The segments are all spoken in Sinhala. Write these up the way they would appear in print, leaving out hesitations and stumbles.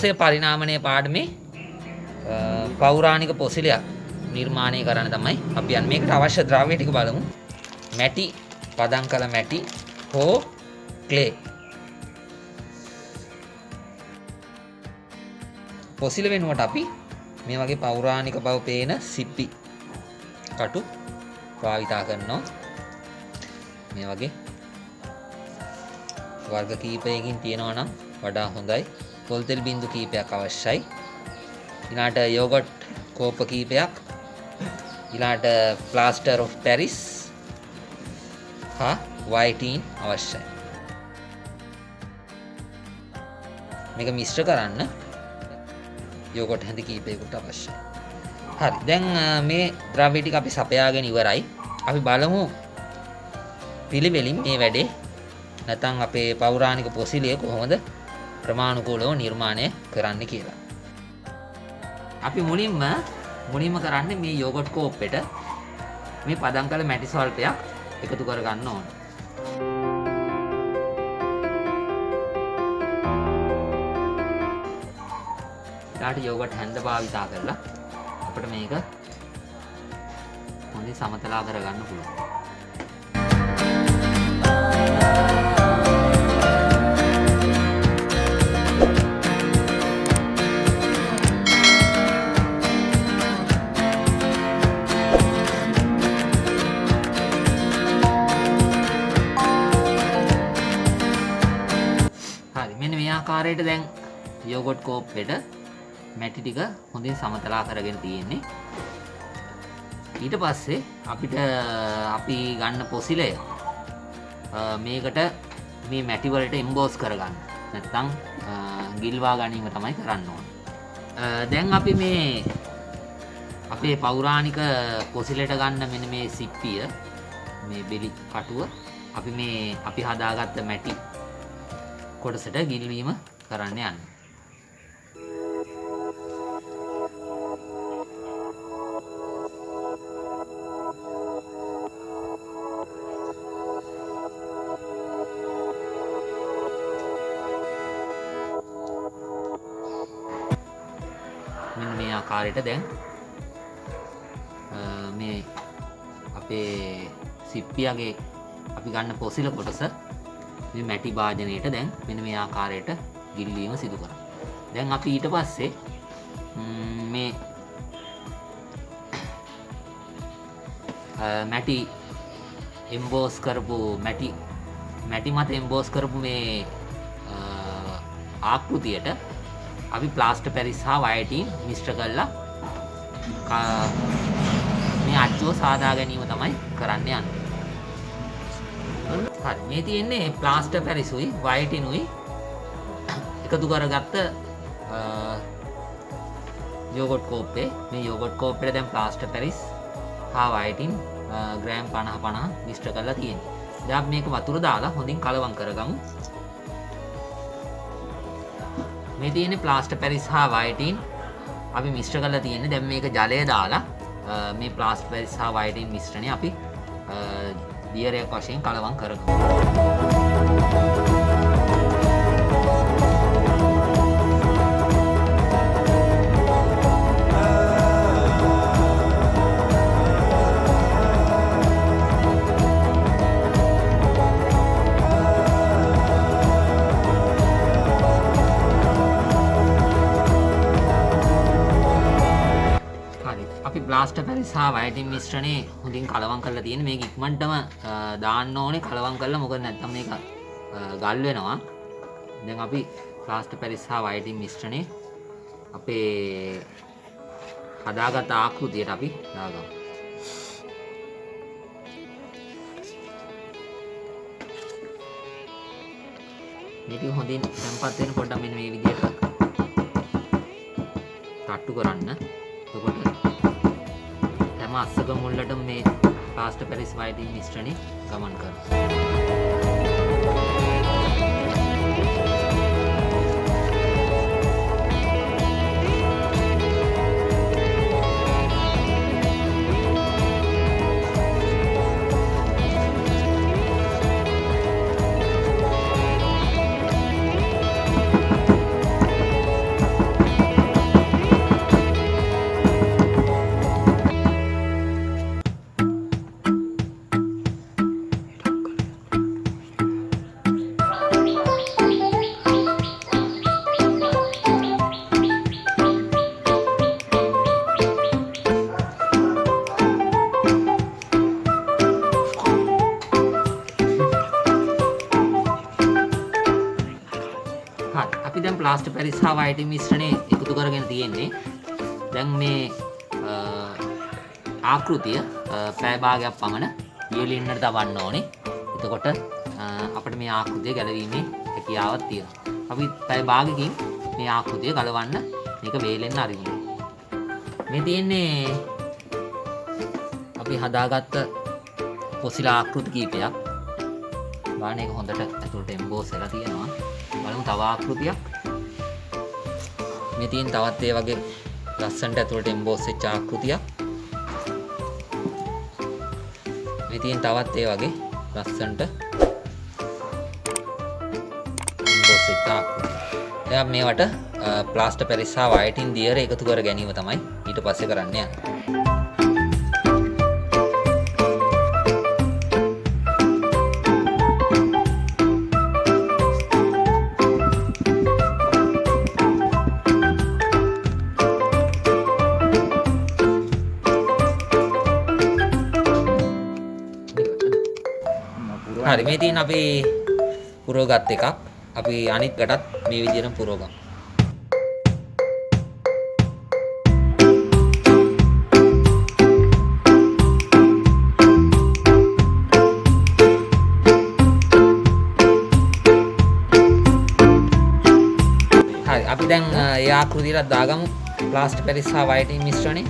ඉතිහාසයේ පරිණාමනයේ පාඩමේ පෞරාණික පොසිලයක් නිර්මාණය කරන්න තමයි අපි යන්නේ. මේකට අවශ්‍ය ද්‍රව්‍ය ටික බලමු. මැටි, පදම් කළ මැටි හෝ ක්ලේ. පොසිල වෙනුවට අපි මේ වගේ පෞරාණික බව පේන සිප්පි කටු භාවිතා කරනවා. මේ වගේ වර්ග කීපයකින් තියෙනවා නම් වඩා හොඳයි. පොල් තෙල් බින්දු කීපයක් අවශ්‍යයි. ඊළාට යෝගට් කෝප කීපයක්, ඊළාට ප්ලාස්ටර් ඔෆ් පැරිස් හා වයිටීන් අවශ්‍යයි. මේක මිශ්‍ර කරන්න යෝගට් හැඳි කීපයකට අවශ්‍යයි. හරි, දැන් මේ ද්‍රව්‍ය ටික අපි සපයාගෙන ඉවරයි. අපි බලමු පිළිවෙලින් මේ වැඩේ නැත්නම් අපේ පෞරාණික පොසිලිය කොහොමද ක්‍රමානුකූලව නිර්මාණය කරන්න කියලා. අපි මුලින්ම කරන්නේ මේ යෝගට් කෝප්පෙට මේ පදම් කළ මැටි ස්වල්පයක් එකතු කර ගන්න ඕන. ඊට යෝගට් හැන්ද භාවිතා කරලා අපිට මේක හොඳින් සමතලා කරගන්න පුළුවන්. ආකාරයට දැන් යෝගට් කෝප්පෙට මැටි ටික හොඳින් සමතලා කරගෙන තියෙන්නේ. ඊට පස්සේ අපිට අපි ගන්න පොසිලය මේකට මේ මැටි වලට එම්බෝස් කරගන්න. නැත්නම් ගිල්වා ගැනීම තමයි කරන්න ඕන. දැන් අපි මේ අපේ පෞරාණික පොසිලයට ගන්න මෙන්න මේ සිප්පිය, මේ බෙලි කටුව අපි හදාගත්ත මැටි කොටසට ගිල්වීම කරන්න යන්න. මෙන්න මේ ආකාරයට දැන් මේ අපේ සිප්පියගේ අපි ගන්න පොසිල කොටස මේ මැටි භාජනයට දැන් මෙන්න මේ ආකාරයට ගිල්වීම සිදු කරා. දැන් අපි ඊට පස්සේ මේ මැටි එම්බෝස් කරපු මැටි මත එම්බෝස් කරපු මේ ආකෘතියට අපි ප්ලාස්ටර් පැරිස් හා වයටීන් මිශ්‍ර කරලා මේ අච්චුව සාදා ගැනීම තමයි කරන්න යන්නේ. හරි, මේ තියෙන්නේ ප්ලාස්ටර් පැරිසුයි වයටිනුයි එකතු කරගත්ත යෝගට් කෝප්පේ. මේ යෝගට් කෝප්පෙට දැන් ප්ලාස්ටර් පැරිස් හා වයටින් ග්‍රෑම් 50 මිශ්‍ර කරලා තියෙනවා. දැන් අපි මේක වතුර දාලා හොඳින් කලවම් කරගමු. මේ තියෙන්නේ ප්ලාස්ටර් පැරිස් හා වයටින් අපි මිශ්‍ර කරලා තියෙන්නේ. දැන් මේක ජලය දාලා මේ ප්ලාස්ටර් පැරිස් හා වයටින් මිශ්‍රණය අපි දියරයක් වශයෙන් කලවම් කරගමු. ප්ලාස්ටර් පැරිස් හා වයටින් මිශ්‍රණය හොඳින් කලවම් කරලා තියෙන්නේ. මේක ඉක්මනටම දාන්න ඕනේ කලවම් කරලා, මොකද නැත්නම් මේක ගල් වෙනවා. දැන් අපි ප්ලාස්ටර් පැරිස් හා වයටින් මිශ්‍රණය අපේ හදාගත් ආකෘතියට අපි දාගමු. මේක හොඳින් තැම්පත් වෙන පොඩ්ඩක් මෙන්න මේ විදිහට තට්ටු කරන්න. එතකොට අස්සක මුල්ලට මේ ප්ලාස්ටර් පැරිස් වයටින් මිශ්‍රණය ගමන් කරනවා. ප්ලාස්ටර් පැරිස් හා වයිටින් මිශ්‍රණය එකතු කරගෙන තියෙන්නේ. දැන් මේ ආකෘතිය පැය භාගයක් පමණ වියලින්නට තබන්න ඕනේ. එතකොට අපිට මේ ආකෘතිය ගැලවීමේ හැකියාවක් තියෙනවා. අපි පැය භාගකින් මේ ආකෘතිය ගලවන්න මේක වේලෙන්න අරින්න. මේ තියෙන්නේ අපි හදාගත්ත පොසිල ආකෘති කීපයක්. බලන්න ඒක හොඳට ඇතුළට එම්බෝස් වෙලා තියෙනවා. බලමු තව ආකෘතියක්. මේ තියෙන තවත් ඒ වගේ ලස්සනට ඇතුළට එම්බෝස් වෙච්ච ආකෘතියක්. මේ තියෙන තවත් ඒ වගේ ලස්සනට එම්බෝස් වෙච්ච ආකෘතියක්. දැන් මේවට ප්ලාස්ටර් පැරිස් හා වයිටින් දියර එකතු කර ගැනීම තමයි ඊට පස්සේ කරන්න යන්නේ. හරි මේ තියෙන අපි පුරවගත් එකක්. අපි අනිත් කටත් මේ විදිහටම පුරවගමු. හරි අපි දැන් ඒ ආකෘතියට දාගමු ප්ලාස්ටර් පැරිස් හා වයිටින් මිශ්‍රණය.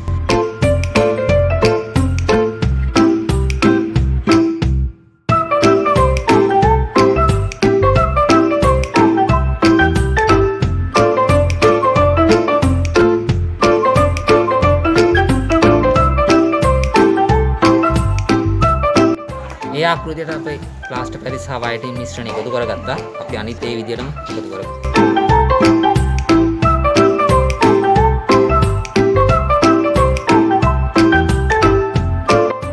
ඒ ආකෘතියට අපි ප්ලාස්ටර් පැරිස් හා වයිටින් මිශ්‍රණය එකතු කරගත්තා. අපි අනිත් ඒ විදිහටම එකතු කරමු.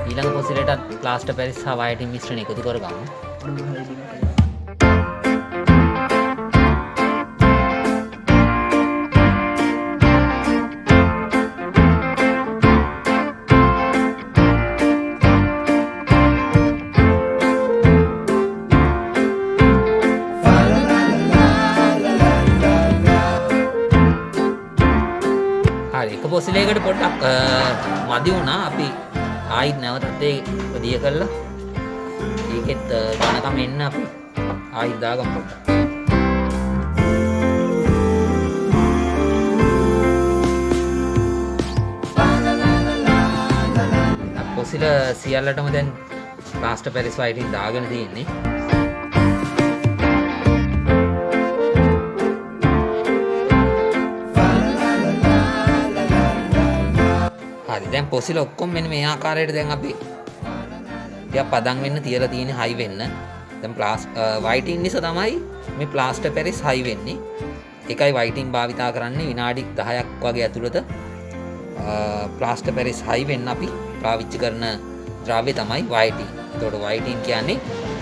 ඊළඟ පොසිලටත් ප්ලාස්ටර් පැරිස් හා වයිටින් මිශ්‍රණය එකතු කරගමු. එක පොසිලයකට පොඩ්ඩක් මදි වුණා. අපි ආයිත් නැවතත් ඒක දිය කළා. ඒකෙත් ඝනකම එන්න අපි ආයිත් දාගමු පොඩ්ඩක්. පොසිල සියල්ලටම දැන් ප්ලාස්ටර් පැරිස් වයිටින් දාගෙන තියෙන්නේ. දැන් පොසිල ඔක්කොම මෙන්න මේ ආකාරයට දැන් අපි ටිකක් පදම් වෙන්න තියලා තියෙන්නේ හයි වෙන්න. දැන් වයිටින් නිසා තමයි මේ ප්ලාස්ටර් පැරිස් හයි වෙන්නේ. ඒකයි වයිටින් භාවිතා කරන්නේ විනාඩි 10ක් වගේ ඇතුළත ප්ලාස්ටර් පැරිස් හයි වෙන්න අපි පාවිච්චි කරන ද්‍රව්‍ය තමයි වයිටින්. ඒතකොට වයිටින් කියන්නේ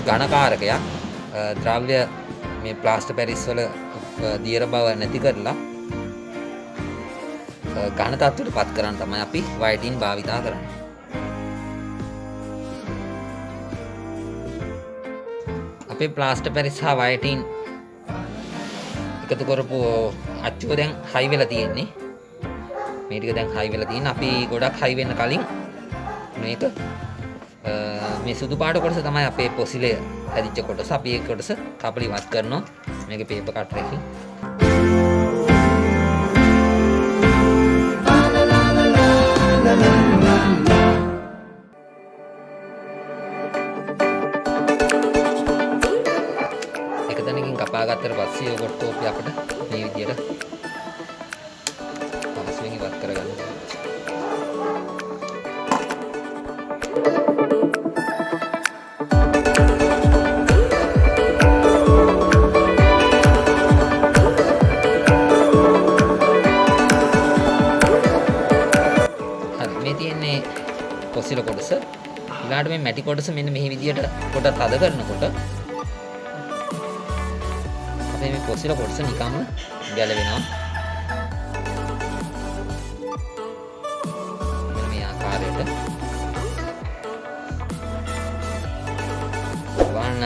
ඝනකාරකයක්. ද්‍රව්‍ය මේ ප්ලාස්ටර් පැරිස් වල දියර බව නැති කරලා ඝන තත්ත්වයට පත් කරන්න තමයි අපි වයිටින් භාවිතා කරන්නේ. අපේ ප්ලාස්ටර් පැරිස් හා වයිටින් එකතු කරපු අච්චුව දැන් හයි වෙලා තියෙන්නේ. මේ ටික දැන් හයි වෙලා තියෙන. අපි ගොඩක් හයි වෙන්න කලින් මේක මේ සුදු පාට කොටස තමයි අපේ පොසිලය හැදිච්ච කොටස. අපි ඒ කොටස කපලා ඉවත් කරනවා මේකේ පේපර් කටර් එකකින්. එක තැනකින් කපා ගත්තට පස්සේ යෝගට් කෝප්පය අපිට මේ විදියට පහසුවෙන් ඉවත් කරගන්න පුළුවන්. පොසිල කොටස ඊළාට මේ මැටි කොටස මෙන්න මේ විදියට පොඩක් තද කරනකොට අපේ මේ පොසිල කොටස නිකම්ම ගැලවෙනවා. මේ ආකාරයට වන්න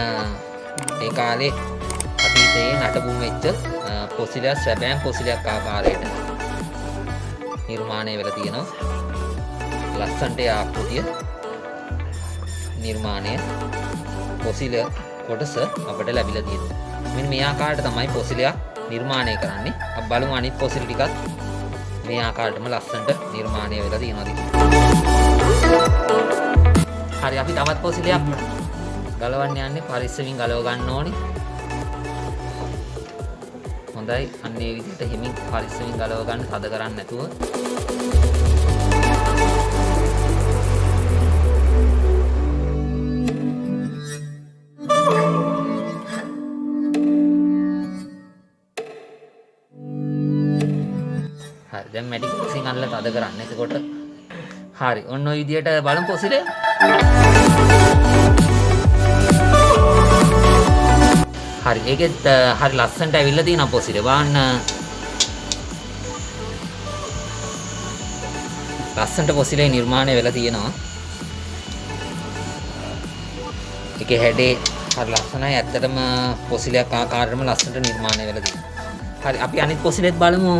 ඒ කාලේ අතීතයේ නටබුන් වෙච්ච පොසිලයක් සැබෑම් පොසිලයක් ආකාරයට නිර්මාණය වෙලා තියෙනවා. ලස්සනට ආකෘතිය නිර්මාණය පොසිල කොටස අපිට ලැබිලා තියෙනවා. මෙන්න මේ ආකාරයට තමයි පොසිලයක් නිර්මාණය කරන්නේ. අපි බලමු අනිත් පොසිල ටිකත් මේ ආකාරයටම ලස්සනට නිර්මාණය වෙලා තියෙනවාද කියලා. හරි අපි තවත් පොසිලයක් ගලවන්න යන්නේ. පරිස්සමින් ගලව ගන්න ඕනේ. හොඳයි. අන්න ඒ විදිහට හිමින් පරිස්සමින් ගලව ගන්න, තද කරන්නේ නැතුව. හරි. දැන් මැටික් පිසින් අල්ලලා තද කරන්න. එතකොට හරි. ඔන්න ඔය විදිහට බලමු පොසිලේ. හරි. ඒකෙත් හරි ලස්සනට ඇවිල්ලා තියෙනවා පොසිලේ. බලන්න. ලස්සනට පොසිලේ නිර්මාණය වෙලා තියෙනවා. ඒකේ හැඩේ හරි ලස්සනයි. ඇත්තටම පොසිලයක් ආකාරයෙන්ම ලස්සනට නිර්මාණය වෙලා තියෙනවා. හරි. අපි අනිත් පොසිලෙත් බලමු.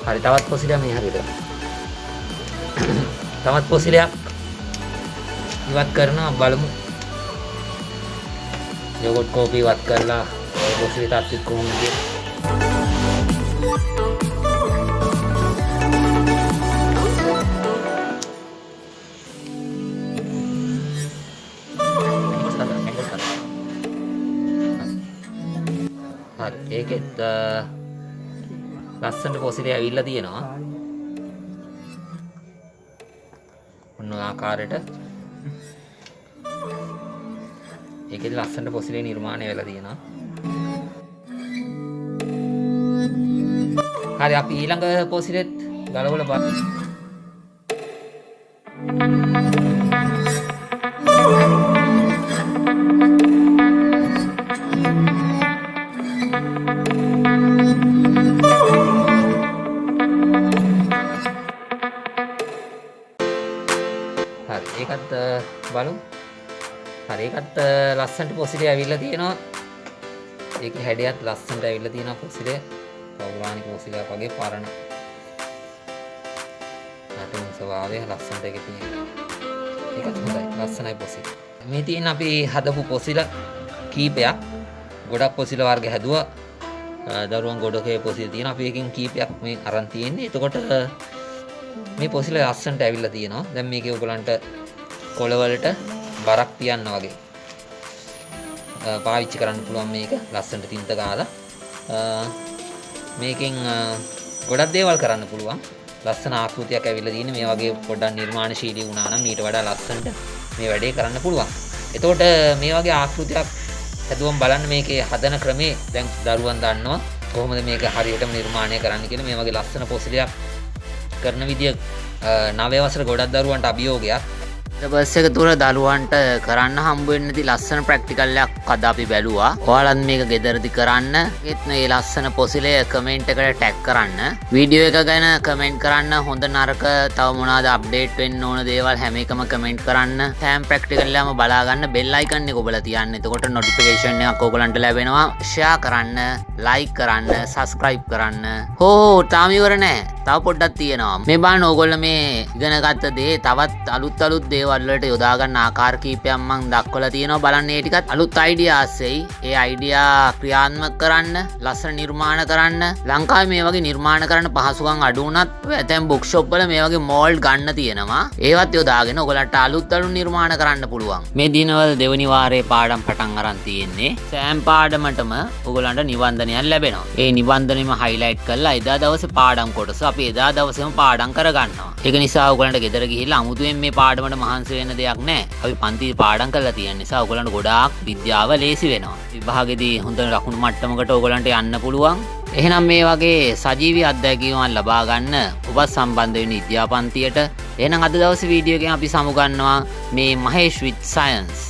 හරි. තවත් පොසිලයක් මේ හරියට. තවත් පොසිලයක් ඉවත් කරනවා බලමු. යෝගට් කෝපි ඉවත් කරලා පොසිලේ තත්ත්වෙත් කොහොමද කියලා. හරි. ඒකෙත් ලස්සනට පොසිලේ ඇවිල්ලා තියෙනවා. ඔන්න ආකාරයට ඒකෙදි ලස්සනට පොසිලේ නිර්මාණය වෙලා තියෙනවා. හරි අපි ඊළඟ පොසිලෙත් ගලවලා බලමු. හරි ඒකත් බලමු. හරි ඒකත් ලස්සනට පොසිලේ ඇවිල්ලා තියෙනවා. ඒකේ හැඩයත් ලස්සනට ඇවිල්ලා තියෙනවා පොසිලේ. පෞරාණික පොසිලයක් වගේ පරණ. නැටුම් ස්වභාවය ලස්සනට ඒකේ තියෙනවා. ඒකත් හොඳයි. ලස්සනයි පොසිල. මේ තියෙන අපි හදපු පොසිල කීපයක්. ගොඩක් පොසිල වර්ග හැදුවා. දරුවන් ගොඩකේ පොසිල තියෙනවා. අපි එකකින් කීපයක් මේ අරන් තියෙන්නේ. එතකොට මේ පොසිල ලස්සනට ඇවිල්ලා තියෙනවා. දැන් මේකේ ඔයගලන්ට කොළවලට බරක් තියන්න වගේ පාවිච්චි කරන්න පුළුවන්. මේක ලස්සනට තින්ත ගාලා මේකෙන් ගොඩක් දේවල් කරන්න පුළුවන්. ලස්සන ආකෘතියක් ඇවිල්ලා තියෙන්නේ. මේ වගේ පොඩ්ඩක් නිර්මාණශීලී වුණා නම් ඊට වඩා ලස්සනට මේ වැඩේ කරන්න පුළුවන්. එතකොට මේ වගේ ආකෘතියක් හැදුවම බලන්න මේකේ හදන ක්‍රමේ දැන් දරුවන් දන්නවා කොහොමද මේක හරියටම නිර්මාණය කරන්න කියලා. මේ වගේ ලස්සන පොසිලයක් කරන විදිය 9 වසර ගොඩක් දරුවන්ට අභියෝගයක්. බස් එක තුර දරුවන්ට කරන්න හම්බ වෙන්නේ නැති ලස්සන ප්‍රැක්ටිකල් එකක් අද අපි බැලුවා. ඔයාලත් මේක ගෙදරදී කරන්න. ඒත් මේ ලස්සන පොසිලය කමෙන්ට් එකට ටැග් කරන්න. වීඩියෝ එක ගැන කමෙන්ට් කරන්න. හොඳ නරක තව මොනවාද අප්ඩේට් වෙන්න ඕන දේවල් හැම එකම කමෙන්ට් කරන්න. සෑම් ප්‍රැක්ටිකල් එකම බලා ගන්න. බෙල් අයිකන් එක ඔබලා තියන්න. එතකොට නොටිෆිකේෂන් එකක් ඔයගලන්ට ලැබෙනවා. ෂෙයා කරන්න, ලයික් කරන්න, සබ්ස්ක්‍රයිබ් කරන්න. හෝ තාම ඉවර නෑ. තව පොඩ්ඩක් තියෙනවා. මේ බලන්න ඕගොල්ලෝ මේ ඉගෙන ගත්ත දේ තවත් අලුත් දේවල් වලට යොදා ගන්න ආකාර කීපයක් මම දක්වලා තියෙනවා. බලන්න ඒ ටිකත් අලුත් අයිඩියාස් එයි. ඒ අයිඩියා ක්‍රියාත්මක කරන්න, ලස්සන නිර්මාණ කරන්න. ලංකාවේ මේ වගේ නිර්මාණ කරන්න පහසුකම් අඩු වුණත් ඇතැම් බුක් ෂොප් වල මේ වගේ මෝල්ඩ් ගන්න තියෙනවා. ඒවත් යොදාගෙන ඔයගලන්ට අලුත් නිර්මාණ කරන්න පුළුවන්. මේ දිනවල දෙවනි වාරයේ පාඩම් පටන් අරන් තියෙන්නේ. සෑම් පාඩමටම ඔයගලන්ට නිබන්ධනයක් ලැබෙනවා. ඒ නිබන්ධනෙම highlight කරලා එදා දවසේ පාඩම් කොටස අපි එදා දවසේම පාඩම් කරගන්නවා. ඒක නිසා ඔයගලන්ට ගෙදර ගිහිල්ලා අමුතුවෙන් මේ පාඩමට මහන්සි වෙන්න දෙයක් නැහැ. අපි පන්ති පාඩම් කරලා තියෙන නිසා ඔයගලන්ට ගොඩාක් විද්‍යාව ලේසි වෙනවා. විභාගෙදී හොඳ ලකුණු මට්ටමකට ඔයගලන්ට යන්න පුළුවන්. එහෙනම් මේ වගේ සජීවී අත්දැකීම් ලබා ගන්න ඔබත් සම්බන්ධ වෙන විද්‍යාපන්තියට. එහෙනම් අද දවසේ වීඩියෝ එකෙන් අපි සමුගන්නවා මේ මහේෂ් with science.